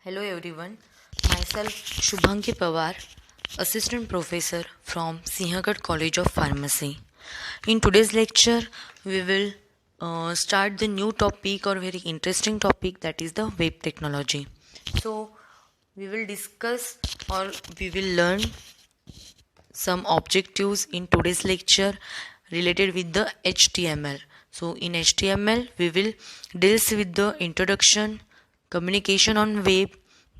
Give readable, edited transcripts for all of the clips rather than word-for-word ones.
Hello everyone, myself Shubhangi Pawar, Assistant Professor from Sinhagad College of Pharmacy. In today's lecture, we will start the new topic or very interesting topic, that is the web technology. So, we will discuss or we will learn some objectives in today's lecture related with the HTML. So in HTML we will deals with the introduction, communication on web,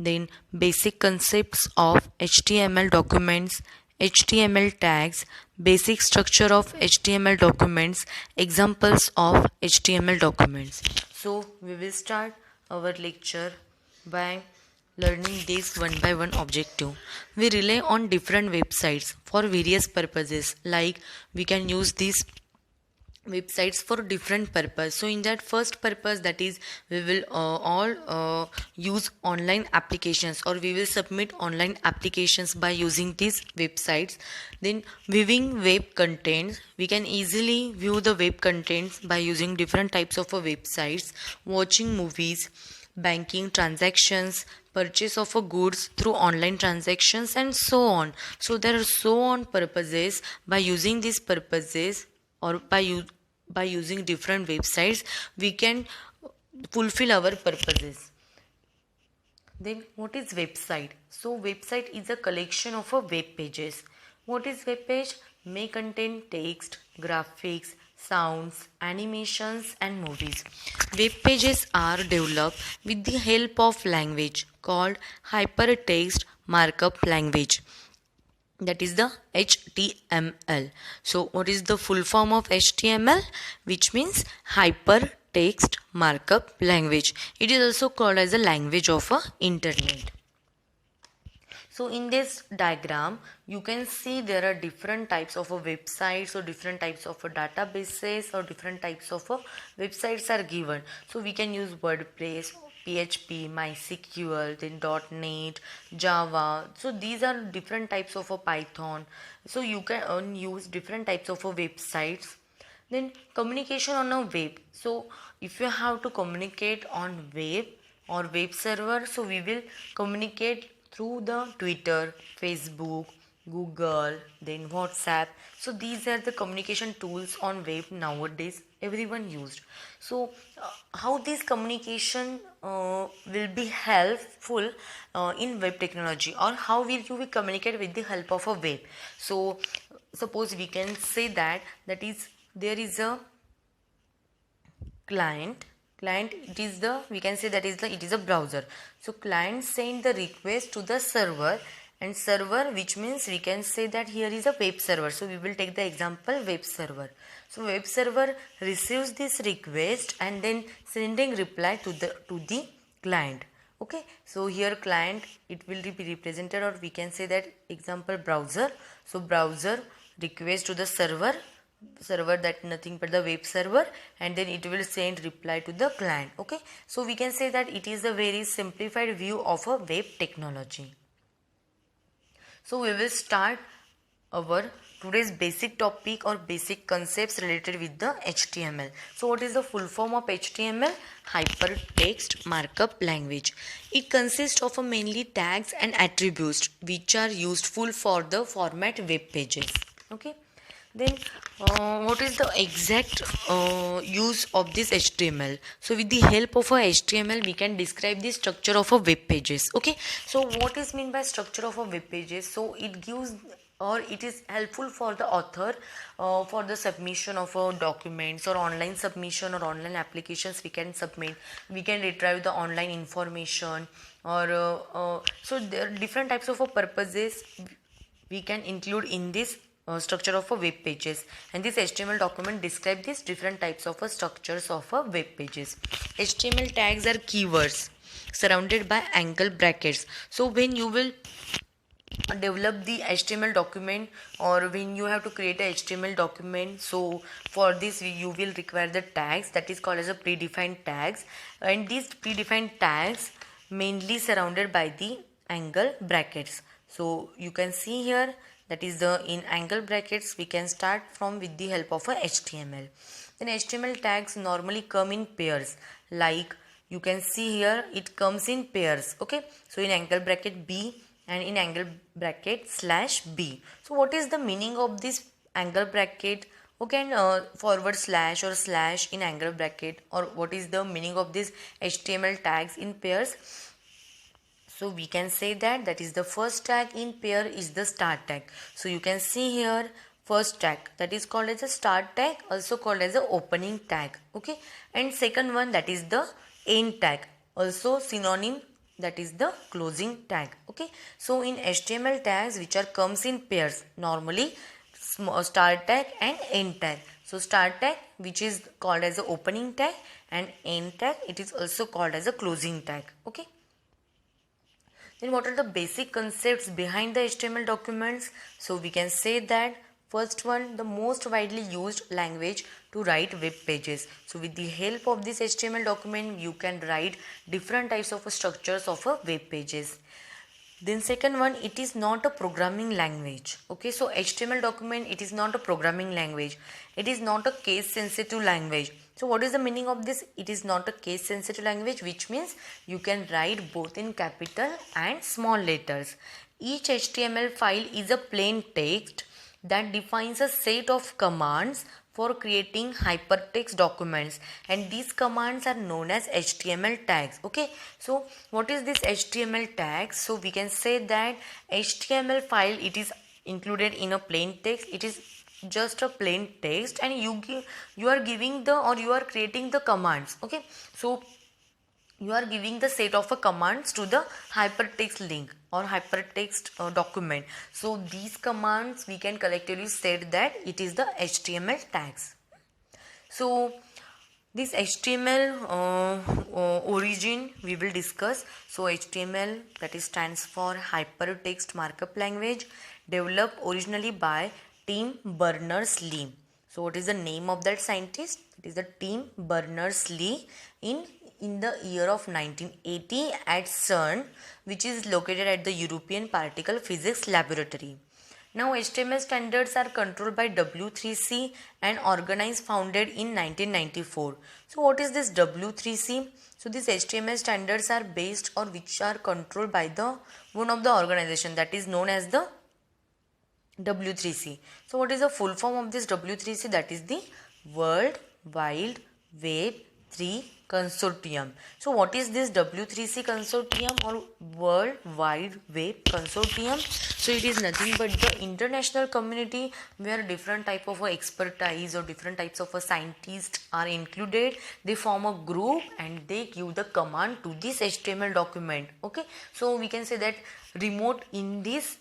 then basic concepts of HTML documents, HTML tags, basic structure of HTML documents, examples of HTML documents. So we will start our lecture by learning this one by one objective. We rely on different websites for various purposes, like we can use these websites for different purpose. So in that first purpose, that is we will all use online applications, or we will submit online applications by using these websites. Then viewing web contents, we can easily view the web contents by using different types of websites. Watching movies, banking transactions, purchase of goods through online transactions, and so on. So there are so on purposes. By using these purposes, or by using different websites, we can fulfill our purposes. Then what is website? So website is a collection of web pages. What is web page? May contain text, graphics, sounds, animations and movies. Web pages are developed with the help of language called hypertext markup language, that is the HTML. So what is the full form of HTML? Which means hypertext markup language. It is also called as a language of internet. So in this diagram, you can see there are different types of websites, or different types of databases, or different types of websites are given. So we can use WordPress, PHP, MySQL, then .NET, Java. So these are different types of Python. So you can use different types of websites. Then communication on a web. So if you have to communicate on web or web server, so we will communicate through the Twitter, Facebook, Google, then WhatsApp. So these are the communication tools on web nowadays everyone used. So how this communication will be helpful in web technology, or how will you communicate with the help of a web? So suppose we can say that is there is a client. It is the, we can say that is the, it is a browser. So client send the request to the server, and server, which means we can say that here is a web server. So we will take the example web server. So web server receives this request and then sending reply to the client. Okay, so here client, it will be represented, or we can say that example browser. So browser request to the server, that nothing but the web server, and then it will send reply to the client. Okay, so we can say that it is a very simplified view of a web technology. So we will start our today's basic topic or basic concepts related with the HTML. So what is the full form of HTML? Hypertext markup language. It consists of mainly tags and attributes which are useful for the format web pages. Okay, then what is the exact use of this HTML? So with the help of a HTML, we can describe the structure of a web pages. Okay, so what is meant by structure of a web pages? So it gives, or it is helpful for the author for the submission of documents, or online submission or online applications we can submit. We can retrieve the online information, or so there are different types of purposes we can include in this structure of a web pages, and this HTML document describe these different types of structures of a web pages. HTML tags are keywords surrounded by angle brackets. So when you will develop the HTML document, or when you have to create a HTML document, so for this you will require the tags, that is called as a predefined tags, and these predefined tags mainly surrounded by the angle brackets. So you can see here, that is the in angle brackets we can start from with the help of a HTML. Then HTML tags normally come in pairs, like you can see here it comes in pairs. Okay, so in angle bracket B and in angle bracket slash B. So what is the meaning of this angle bracket? Okay, and forward slash or slash in angle bracket, or what is the meaning of this HTML tags in pairs? So we can say that is the first tag in pair is the start tag. So you can see here first tag that is called as a start tag, also called as a opening tag. Okay, and second one that is the end tag, also synonym, that is the closing tag. Okay, so in HTML tags which are comes in pairs, normally start tag and end tag. So start tag which is called as the opening tag, and end tag it is also called as a closing tag. Okay, then what are the basic concepts behind the HTML documents? So we can say that first one, the most widely used language to write web pages. So with the help of this HTML document, you can write different types of structures of a web pages. Then second one, it is not a programming language. Okay, so HTML document, it is not a programming language. It is not a case sensitive language. So what is the meaning of this? It is not a case sensitive language, which means you can write both in capital and small letters. Each HTML file is a plain text that defines a set of commands for creating hypertext documents, and these commands are known as HTML tags. Okay, so what is this HTML tag? So we can say that HTML file, it is included in a plain text. It is just a plain text, and you are giving the, or you are creating the commands. Okay, so you are giving the set of a commands to the hypertext link or hypertext document. So these commands we can collectively say that it is the HTML tags. So this HTML origin we will discuss. So HTML, that is stands for Hypertext Markup Language, developed originally by Tim Berners-Lee. So what is the name of that scientist? It is the Tim Berners-Lee in the year of 1980 at CERN, which is located at the European Particle Physics Laboratory. Now HTML standards are controlled by W3C, an organization founded in 1994. So what is this W3C? So these HTML standards are based or which are controlled by the one of the organization that is known as the W3C. So what is the full form of this W3C? That is the World Wide Web 3 Consortium. So what is this W3C Consortium or World Wide Web Consortium? So it is nothing but the international community where different type of expertise or different types of scientists are included. They form a group and they give the command to this HTML document. Okay, so we can say that remote in this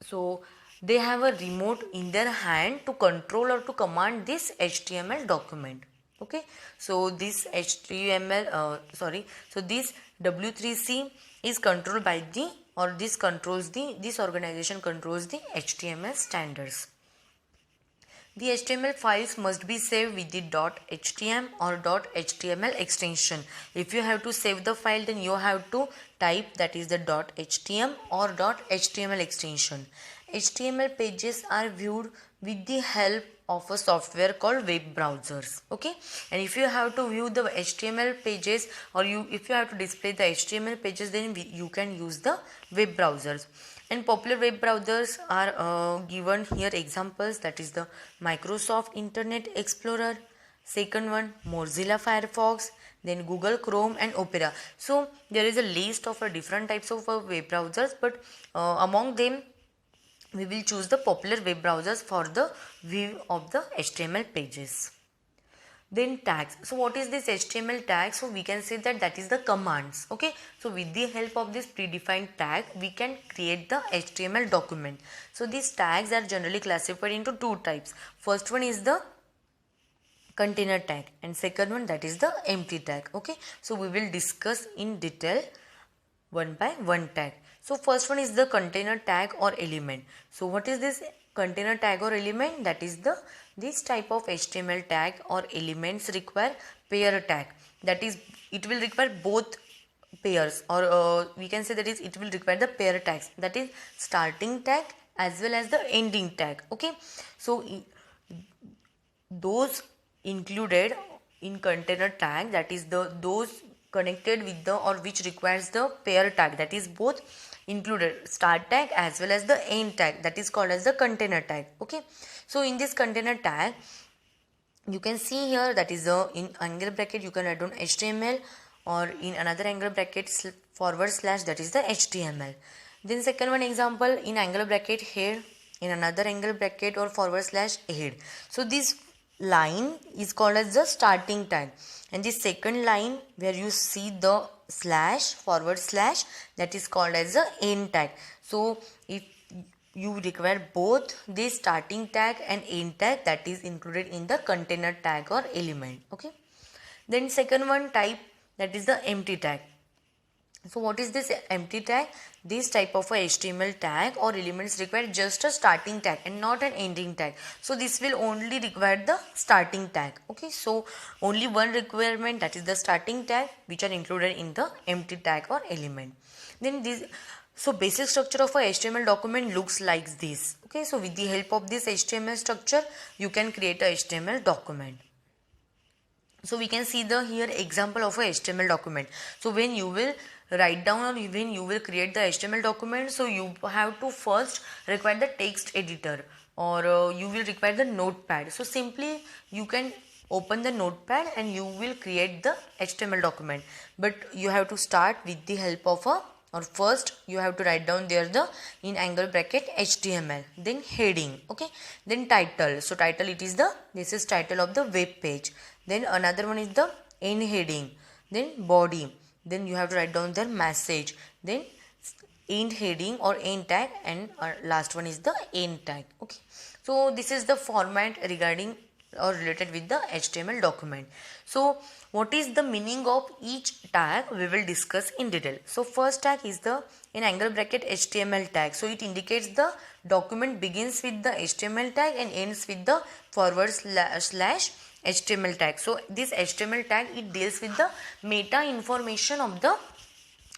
so they have a remote in their hand to control or to command this HTML document. Okay, so this so this W3C is controlled by the, or this controls the, this organization controls the HTML standards. The HTML files must be saved with the .htm or .html extension. If you have to save the file, then you have to type that is the .htm or .html extension. HTML pages are viewed with the help of a software called web browsers. Okay, and if you have to view the HTML pages, or if you have to display the HTML pages, then you can use the web browsers. And popular web browsers are given here examples, that is the Microsoft Internet Explorer, second one Mozilla Firefox, then Google Chrome and Opera. So there is a list of different types of web browsers, but among them we will choose the popular web browsers for the view of the HTML pages. Then tags. So what is this HTML tag? So we can say that is the commands. Okay, so with the help of this predefined tag we can create the HTML document. So these tags are generally classified into two types. First one is the container tag, and second one, that is the empty tag. Okay, so we will discuss in detail one by one tag. So first one is the container tag or element. So what is this container tag or element? That is this type of HTML tag or elements require pair tag. That is, it will require both pairs, or we can say that is, it will require the pair tags, that is starting tag as well as the ending tag. Okay, so those included in container tag, that is those connected with the or which requires the pair tag, that is both included start tag as well as the end tag, that is called as the container tag. Okay, so in this container tag you can see here, that is in angle bracket you can write down HTML, or in another angle bracket forward slash, that is the HTML. Then second one example, in angle bracket head, in another angle bracket or forward slash head. So this line is called as the starting tag, and the second line where you see the slash forward slash, that is called as the end tag. So if you require both the starting tag and end tag, that is included in the container tag or element. Okay, then second one type, that is the empty tag. So what is this empty tag? This type of a HTML tag or elements require just a starting tag and not an ending tag. So this will only require the starting tag. Okay, so only one requirement, that is the starting tag, which are included in the empty tag or element. Then this, so basic structure of a HTML document looks like this. Okay, so with the help of this HTML structure, you can create a HTML document. So we can see the here example of a HTML document. So when you will write down or when you will create the HTML document, so you have to first require the text editor, or you will require the notepad. So simply you can open the notepad and you will create the HTML document, but you have to start with the help of a, or first you have to write down there the in angle bracket HTML, then heading. Okay, then title. So title, it is the, this is title of the web page. Then another one is the end heading, then body, then you have to write down their message, then end heading or end tag, and last one is the end tag. Okay, so this is the format regarding or related with the HTML document. So what is the meaning of each tag, we will discuss in detail. So first tag is the in angle bracket HTML tag. So it indicates the document begins with the HTML tag and ends with the forward slash HTML tag. So this HTML tag, it deals with the meta information of the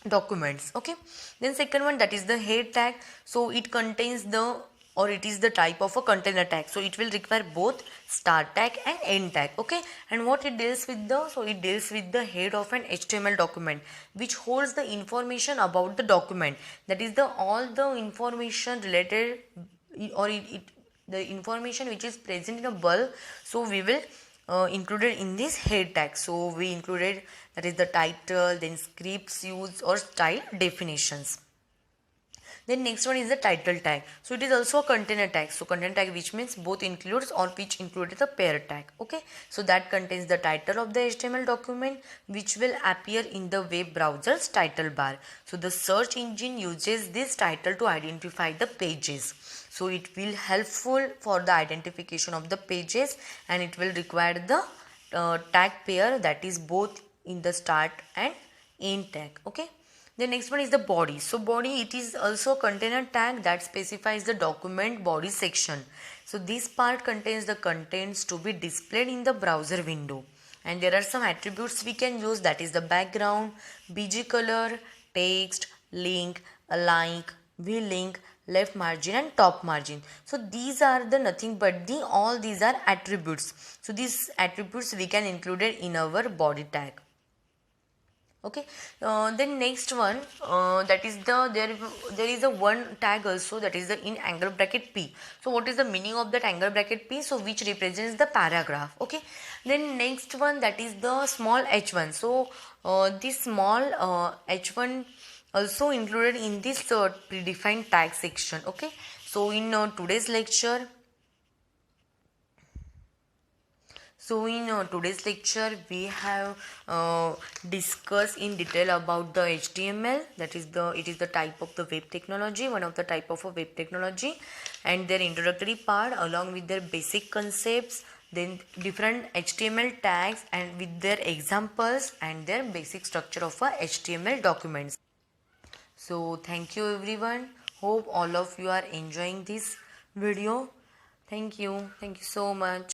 documents. Okay, then second one, that is the head tag. So it contains the, or it is the type of a container tag, so it will require both start tag and end tag. Okay, and what it deals with the, so it deals with the head of an HTML document which holds the information about the document, that is the all the information related, or the information which is present in a bulk, so we will included in this head tag. So we included, that is the title, then scripts used or style definitions. Then next one is the title tag. So it is also a container tag. So container tag, which means both includes or which included the pair tag. Okay, so that contains the title of the HTML document which will appear in the web browser's title bar. So the search engine uses this title to identify the pages. So it will helpful for the identification of the pages, and it will require the tag pair, that is both in the start and end tag. Okay. The next one is the body. So body, it is also a container tag that specifies the document body section. So this part contains the contents to be displayed in the browser window. And there are some attributes we can use, that is the background, BG color, text, link, a like, v-link, left margin and top margin. So these are the nothing but the all these are attributes. So these attributes we can include it in our body tag. Okay, then next one, that is the there is a one tag also, that is the in angle bracket P. So what is the meaning of that angle bracket P? So which represents the paragraph. Okay, then next one, that is the small h1. So this small h1 also included in this predefined tag section. Okay, so in today's lecture, today's lecture we have discussed in detail about the HTML, that is it is the type of the web technology, one of the type of a web technology, and their introductory part along with their basic concepts, then different HTML tags and with their examples and their basic structure of a HTML documents. So thank you everyone, hope all of you are enjoying this video. Thank you so much.